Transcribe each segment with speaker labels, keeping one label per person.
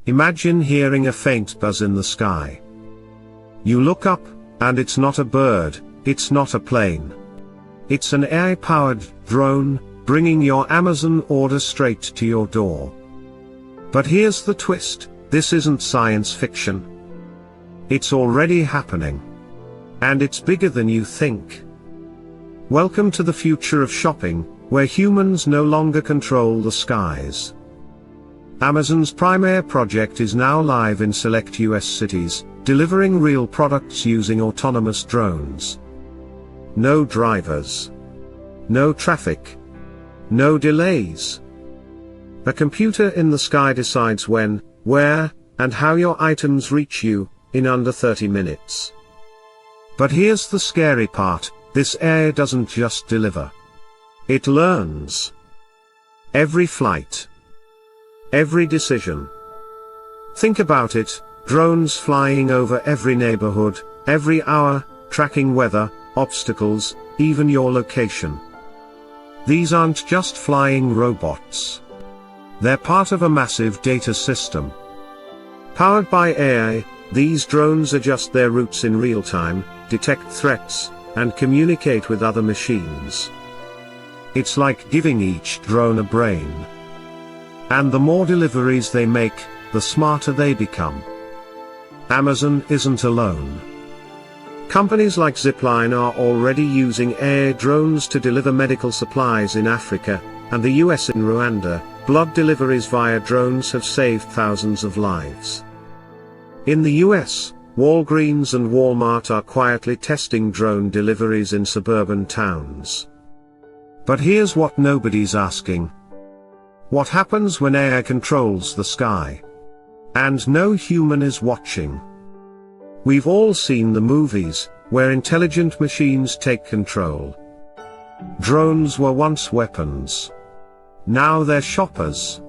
Speaker 1: Imagine hearing a faint buzz in the sky. You look up, and it's not a bird, it's not a plane. It's an AI-powered drone, bringing your Amazon order straight to your door. But here's the twist, this isn't science fiction. It's already happening. And it's bigger than you think. Welcome to the future of shopping, where humans no longer control the skies. Amazon's Prime Air project is now live in select US cities, delivering real products using autonomous drones. No drivers. No traffic. No delays. A computer in the sky decides when, where, and how your items reach you, in under 30 minutes. But here's the scary part, this AI doesn't just deliver. It learns. Every flight. Every decision. Think about it, drones flying over every neighborhood, every hour, tracking weather, obstacles, even your location. These aren't just flying robots. They're part of a massive data system. Powered by AI, these drones adjust their routes in real time, detect threats, and communicate with other machines. It's like giving each drone a brain. And the more deliveries they make, the smarter they become. Amazon isn't alone. Companies like Zipline are already using AI drones to deliver medical supplies in Africa, and the US in Rwanda. Blood deliveries via drones have saved thousands of lives. In the US, Walgreens and Walmart are quietly testing drone deliveries in suburban towns. But here's what nobody's asking. What happens when AI controls the sky? And no human is watching. We've all seen the movies, where intelligent machines take control. Drones were once weapons. Now they're shoppers.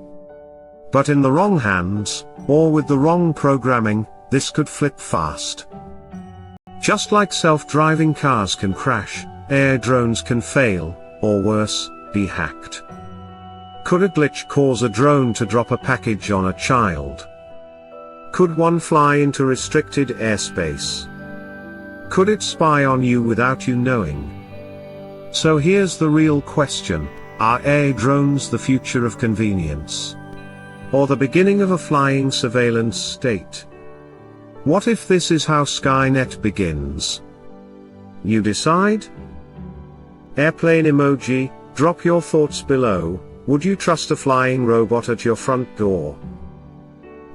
Speaker 1: But in the wrong hands, or with the wrong programming, this could flip fast. Just like self-driving cars can crash, AI drones can fail, or worse, be hacked. Could a glitch cause a drone to drop a package on a child? Could one fly into restricted airspace? Could it spy on you without you knowing? So here's the real question, are AI drones the future of convenience? Or the beginning of a flying surveillance state? What if this is how SkyNet begins? You decide? Airplane emoji, drop your thoughts below. Would you trust a flying robot at your front door?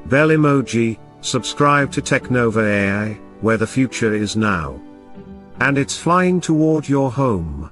Speaker 1: Bell emoji, subscribe to TechNova AI, where the future is now. And it's flying toward your home.